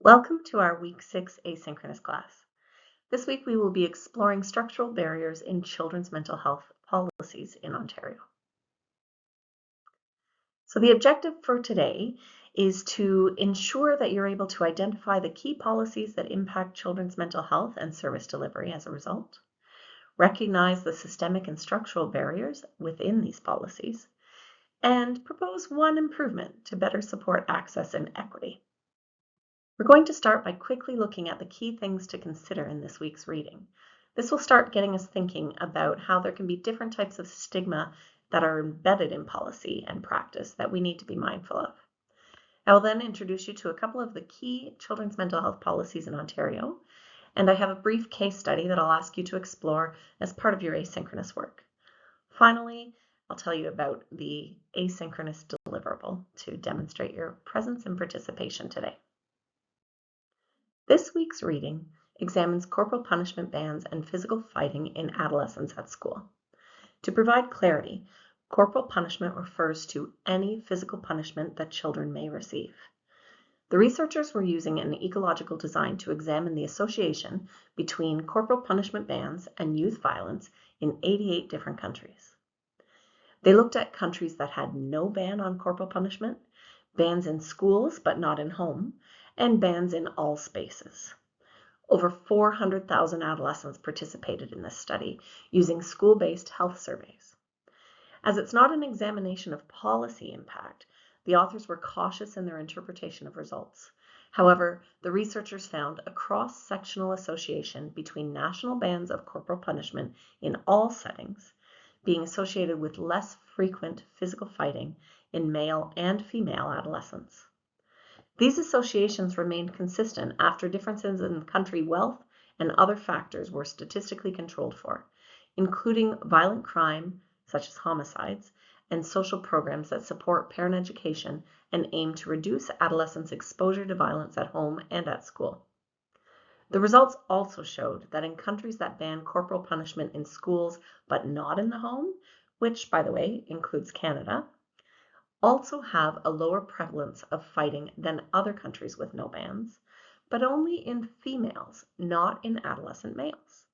Welcome to our Week 6 asynchronous class. This week we will be exploring structural barriers in children's mental health policies in Ontario. So the objective for today is to ensure that you're able to identify the key policies that impact children's mental health and service delivery as a result, recognize the systemic and structural barriers within these policies, and propose one improvement to better support access and equity. We're going to start by quickly looking at the key things to consider in this week's reading. This will start getting us thinking about how there can be different types of stigma that are embedded in policy and practice that we need to be mindful of. I will then introduce you to a couple of the key children's mental health policies in Ontario, and I have a brief case study that I'll ask you to explore as part of your asynchronous work. Finally, I'll tell you about the asynchronous deliverable to demonstrate your presence and participation today. This week's reading examines corporal punishment bans and physical fighting in adolescents at school. To provide clarity, corporal punishment refers to any physical punishment that children may receive. The researchers were using an ecological design to examine the association between corporal punishment bans and youth violence in 88 different countries. They looked at countries that had no ban on corporal punishment, bans in schools but not in home, and bans in all spaces. Over 400,000 adolescents participated in this study using school-based health surveys. As it's not an examination of policy impact, the authors were cautious in their interpretation of results. However, the researchers found a cross-sectional association between national bans of corporal punishment in all settings being associated with less frequent physical fighting in male and female adolescents. These associations remained consistent after differences in country wealth and other factors were statistically controlled for, including violent crime, such as homicides, and social programs that support parent education and aim to reduce adolescents' exposure to violence at home and at school. The results also showed that in countries that ban corporal punishment in schools but not in the home, which, by the way, includes Canada, also have a lower prevalence of fighting than other countries with no bans, but only in females, not in adolescent males.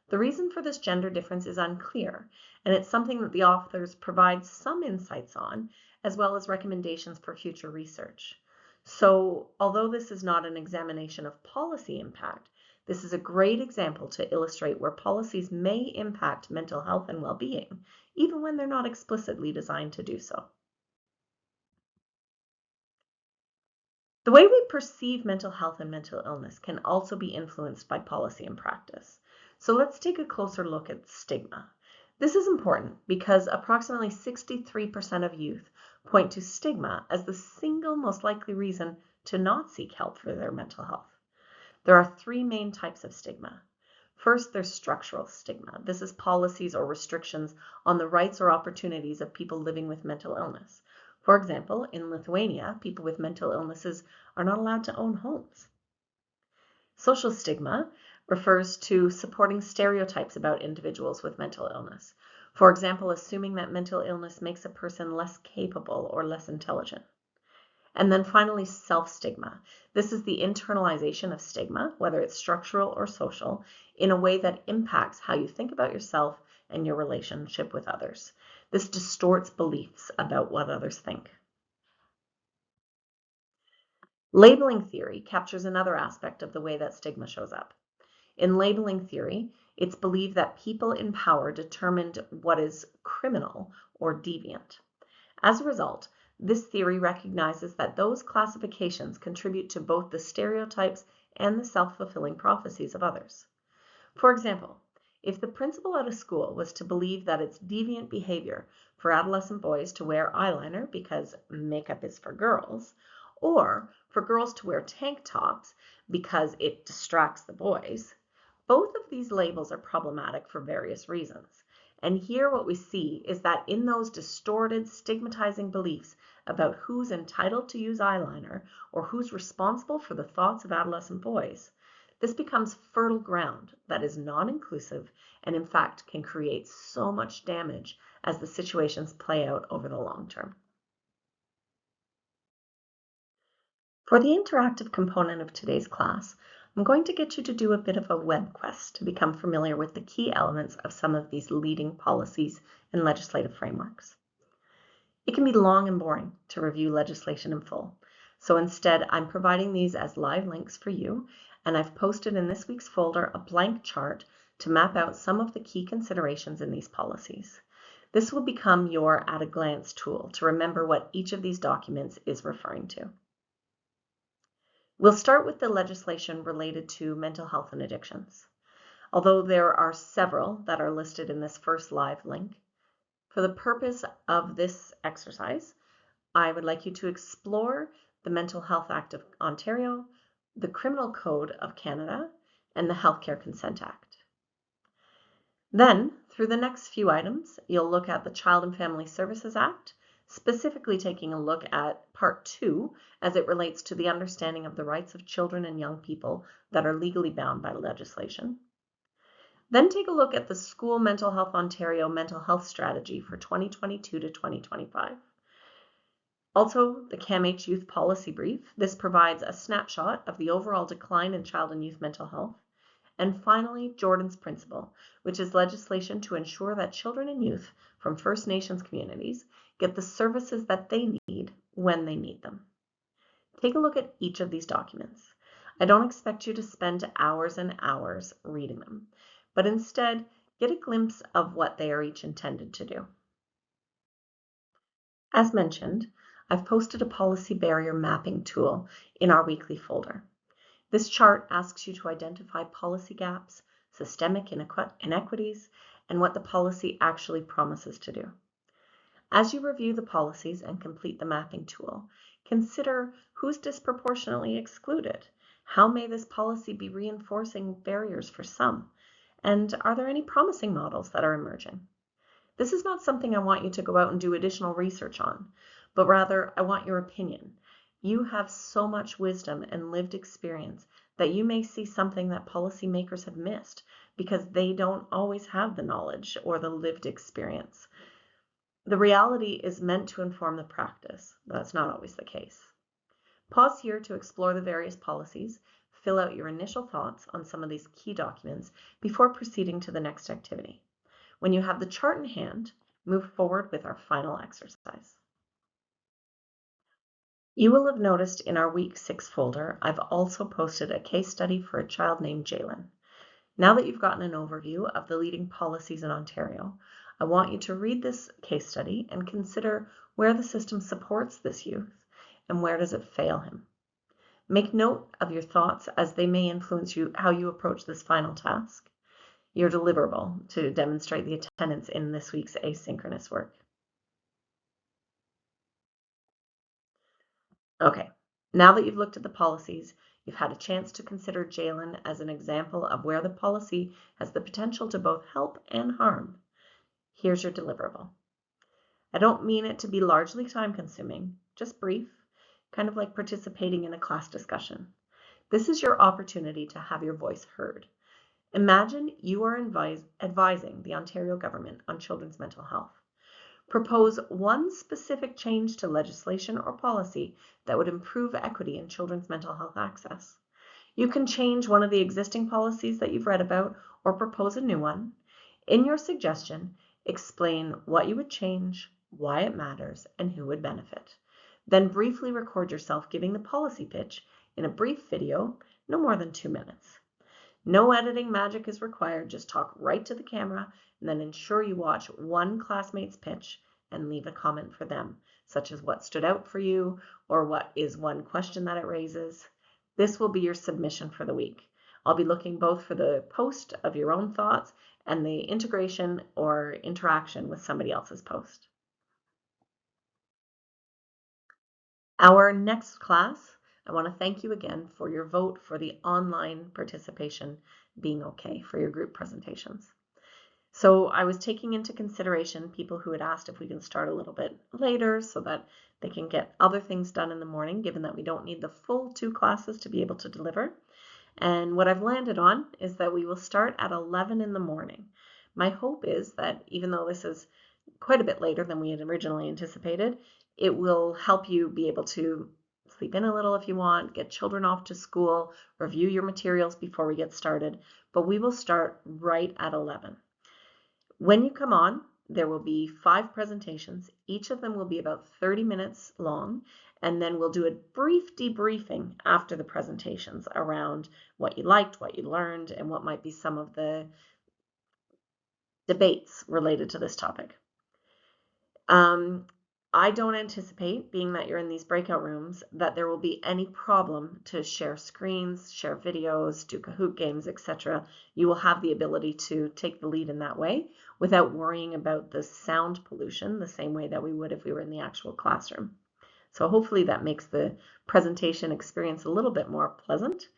The reason for this gender difference is unclear, and it's something that the authors provide some insights on, as well as recommendations for future research. So, although this is not an examination of policy impact, this is a great example to illustrate where policies may impact mental health and well-being, even when they're not explicitly designed to do so. The way we perceive mental health and mental illness can also be influenced by policy and practice. So let's take a closer look at stigma. This is important because approximately 63% of youth point to stigma as the single most likely reason to not seek help for their mental health. There are three main types of stigma. First, there's structural stigma. This is policies or restrictions on the rights or opportunities of people living with mental illness. For example, in Lithuania, people with mental illnesses are not allowed to own homes. Social stigma refers to supporting stereotypes about individuals with mental illness. For example, assuming that mental illness makes a person less capable or less intelligent. And then finally, self-stigma. This is the internalization of stigma, whether it's structural or social, in a way that impacts how you think about yourself and your relationship with others. This distorts beliefs about what others think. Labeling theory captures another aspect of the way that stigma shows up. In labeling theory, it's believed that people in power determined what is criminal or deviant. As a result, this theory recognizes that those classifications contribute to both the stereotypes and the self-fulfilling prophecies of others. For example, if the principal at a school was to believe that it's deviant behavior for adolescent boys to wear eyeliner because makeup is for girls, or for girls to wear tank tops because it distracts the boys, both of these labels are problematic for various reasons. And here what we see is that in those distorted, stigmatizing beliefs about who's entitled to use eyeliner or who's responsible for the thoughts of adolescent boys, this becomes fertile ground that is non-inclusive and in fact can create so much damage as the situations play out over the long term. For the interactive component of today's class, I'm going to get you to do a bit of a web quest to become familiar with the key elements of some of these leading policies and legislative frameworks. It can be long and boring to review legislation in full, so instead I'm providing these as live links for you, and I've posted in this week's folder a blank chart to map out some of the key considerations in these policies. This will become your at-a-glance tool to remember what each of these documents is referring to. We'll start with the legislation related to mental health and addictions. Although there are several that are listed in this first live link, for the purpose of this exercise, I would like you to explore the Mental Health Act of Ontario, the Criminal Code of Canada, and the Healthcare Consent Act. Then, through the next few items, you'll look at the Child and Family Services Act, specifically taking a look at Part 2 as it relates to the understanding of the rights of children and young people that are legally bound by legislation. Then take a look at the School Mental Health Ontario Mental Health Strategy for 2022 to 2025. Also, the CAMH Youth Policy Brief. This provides a snapshot of the overall decline in child and youth mental health. And finally, Jordan's Principle, which is legislation to ensure that children and youth from First Nations communities get the services that they need when they need them. Take a look at each of these documents. I don't expect you to spend hours and hours reading them, but instead get a glimpse of what they are each intended to do. As mentioned, I've posted a policy barrier mapping tool in our weekly folder. This chart asks you to identify policy gaps, systemic inequities, and what the policy actually promises to do. As you review the policies and complete the mapping tool, consider who's disproportionately excluded. How may this policy be reinforcing barriers for some? And are there any promising models that are emerging? This is not something I want you to go out and do additional research on, but rather I want your opinion. You have so much wisdom and lived experience that you may see something that policymakers have missed because they don't always have the knowledge or the lived experience. The reality is meant to inform the practice. That's not always the case. Pause here to explore the various policies, fill out your initial thoughts on some of these key documents before proceeding to the next activity. When you have the chart in hand, move forward with our final exercise. You will have noticed in our Week 6 folder, I've also posted a case study for a child named Jalen. Now that you've gotten an overview of the leading policies in Ontario, I want you to read this case study and consider where the system supports this youth and where does it fail him. Make note of your thoughts as they may influence how you approach this final task, your deliverable to demonstrate the attendance in this week's asynchronous work. Okay, now that you've looked at the policies, you've had a chance to consider Jalen as an example of where the policy has the potential to both help and harm. Here's your deliverable. I don't mean it to be largely time-consuming, just brief, kind of like participating in a class discussion. This is your opportunity to have your voice heard. Imagine you are advising the Ontario government on children's mental health. Propose one specific change to legislation or policy that would improve equity in children's mental health access. You can change one of the existing policies that you've read about or propose a new one. In your suggestion, explain what you would change, why it matters, and who would benefit. Then briefly record yourself giving the policy pitch in a brief video, no more than 2 minutes. No editing magic is required, just talk right to the camera and then ensure you watch one classmate's pitch and leave a comment for them, such as what stood out for you or what is one question that it raises. This will be your submission for the week. I'll be looking both for the post of your own thoughts and the integration or interaction with somebody else's post. Our next class, I want to thank you again for your vote for the online participation being okay for your group presentations. So I was taking into consideration people who had asked if we can start a little bit later so that they can get other things done in the morning, given that we don't need the full 2 classes to be able to deliver. And what I've landed on is that we will start at 11 in the morning. My hope is that even though this is quite a bit later than we had originally anticipated, it will help you be able to sleep in a little if you want, get children off to school, review your materials before we get started, but we will start right at 11. When you come on, there will be 5 presentations. Each of them will be about 30 minutes long, and then we'll do a brief debriefing after the presentations around what you liked, what you learned, and what might be some of the debates related to this topic. I don't anticipate, being that you're in these breakout rooms, that there will be any problem to share screens, share videos, do Kahoot games, etc. You will have the ability to take the lead in that way without worrying about the sound pollution the same way that we would if we were in the actual classroom. So hopefully that makes the presentation experience a little bit more pleasant.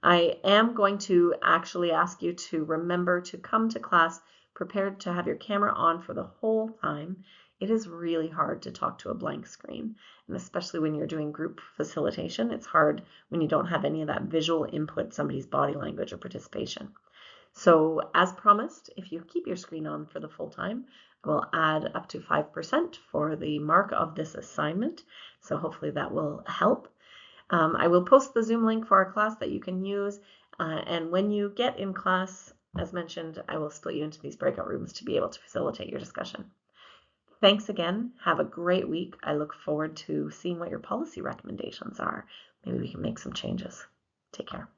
I am going to actually ask you to remember to come to class prepared to have your camera on for the whole time. It is really hard to talk to a blank screen, and especially when you're doing group facilitation, it's hard when you don't have any of that visual input, somebody's body language or participation. So as promised, if you keep your screen on for the full time, I will add up to 5% for the mark of this assignment. So hopefully that will help. I will post the Zoom link for our class that you can use. And when you get in class, as mentioned, I will split you into these breakout rooms to be able to facilitate your discussion. Thanks again. Have a great week. I look forward to seeing what your policy recommendations are. Maybe we can make some changes. Take care.